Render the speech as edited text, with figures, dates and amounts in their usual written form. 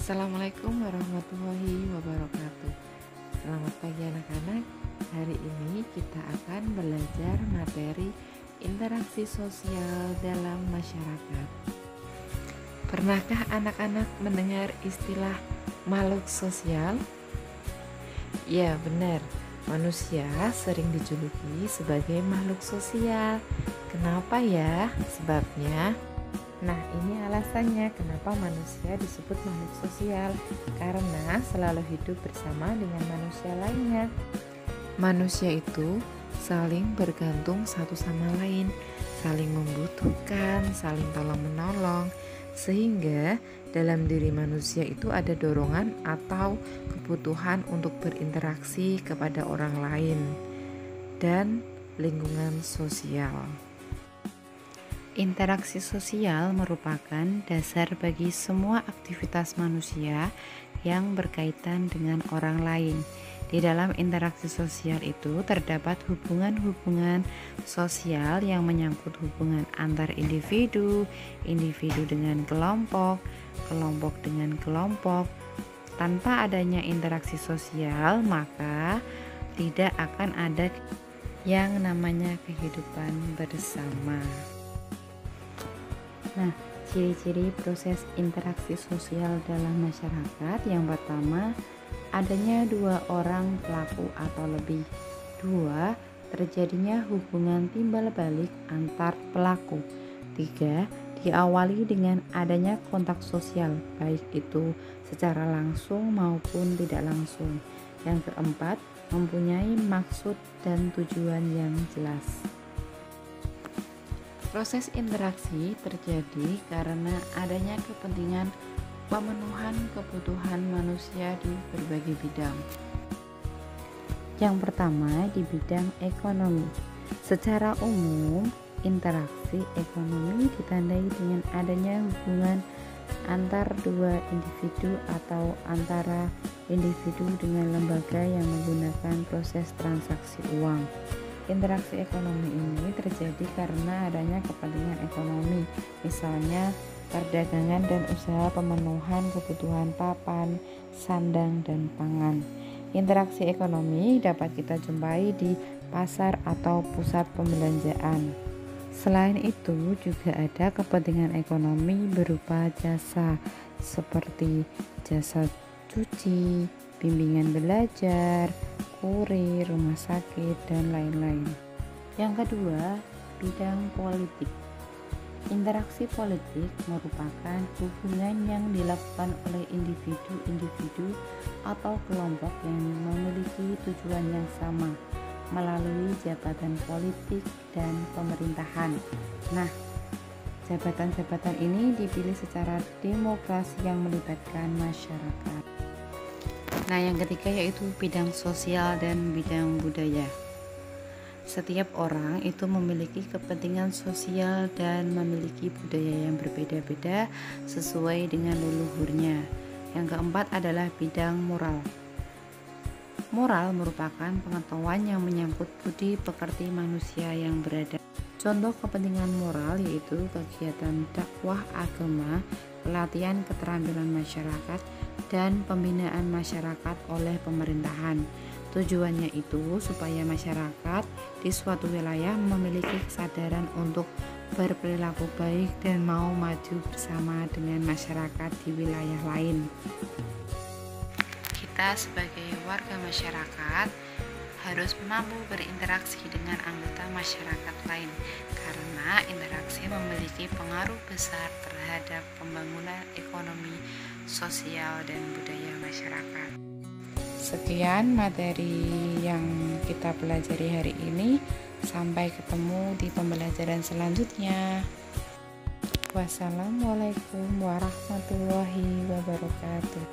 Assalamualaikum warahmatullahi wabarakatuh. Selamat pagi anak-anak. Hari ini kita akan belajar materi interaksi sosial dalam masyarakat. Pernahkah anak-anak mendengar istilah makhluk sosial? Ya, benar. Manusia sering dijuluki sebagai makhluk sosial. Kenapa ya? Sebabnya Nah, ini alasannya kenapa manusia disebut makhluk sosial, karena selalu hidup bersama dengan manusia lainnya. Manusia itu saling bergantung satu sama lain, saling membutuhkan, saling tolong-menolong, sehingga dalam diri manusia itu ada dorongan atau kebutuhan untuk berinteraksi kepada orang lain dan lingkungan sosial. Interaksi sosial merupakan dasar bagi semua aktivitas manusia yang berkaitan dengan orang lain. Di dalam interaksi sosial itu terdapat hubungan-hubungan sosial yang menyangkut hubungan antar individu, individu dengan kelompok, kelompok dengan kelompok. Tanpa adanya interaksi sosial, maka tidak akan ada yang namanya kehidupan bersama. Nah, ciri-ciri proses interaksi sosial dalam masyarakat yang pertama, adanya dua orang pelaku atau lebih. Dua, terjadinya hubungan timbal balik antar pelaku. Tiga, diawali dengan adanya kontak sosial, baik itu secara langsung maupun tidak langsung. Yang keempat, mempunyai maksud dan tujuan yang jelas. Proses interaksi terjadi karena adanya kepentingan pemenuhan kebutuhan manusia di berbagai bidang. Yang pertama, di bidang ekonomi. Secara umum, interaksi ekonomi ditandai dengan adanya hubungan antar dua individu atau antara individu dengan lembaga yang menggunakan proses transaksi uang. Interaksi ekonomi ini terjadi karena adanya kepentingan ekonomi, misalnya perdagangan dan usaha pemenuhan kebutuhan papan, sandang, dan pangan. Interaksi ekonomi dapat kita jumpai di pasar atau pusat pembelanjaan. Selain itu, juga ada kepentingan ekonomi berupa jasa, seperti jasa cuci, bimbingan belajar, kurir, rumah sakit, dan lain-lain. Yang kedua, bidang politik. Interaksi politik merupakan hubungan yang dilakukan oleh individu-individu atau kelompok yang memiliki tujuan yang sama melalui jabatan politik dan pemerintahan. Nah, jabatan-jabatan ini dipilih secara demokrasi yang melibatkan masyarakat. Nah, yang ketiga yaitu bidang sosial dan bidang budaya. Setiap orang itu memiliki kepentingan sosial dan memiliki budaya yang berbeda-beda sesuai dengan leluhurnya. Yang keempat adalah bidang moral. Moral merupakan pengetahuan yang menyangkut budi pekerti manusia yang berada. Contoh kepentingan moral yaitu kegiatan dakwah agama, pelatihan keterampilan masyarakat, dan pembinaan masyarakat oleh pemerintahan. Tujuannya itu supaya masyarakat di suatu wilayah memiliki kesadaran untuk berperilaku baik dan mau maju bersama dengan masyarakat di wilayah lain. Kita sebagai warga masyarakat harus mampu berinteraksi dengan anggota masyarakat lain karena interaksi memiliki pengaruh besar terhadap pembangunan ekonomi, sosial, dan budaya masyarakat. Sekian materi yang kita pelajari hari ini. Sampai ketemu di pembelajaran selanjutnya. Wassalamualaikum warahmatullahi wabarakatuh.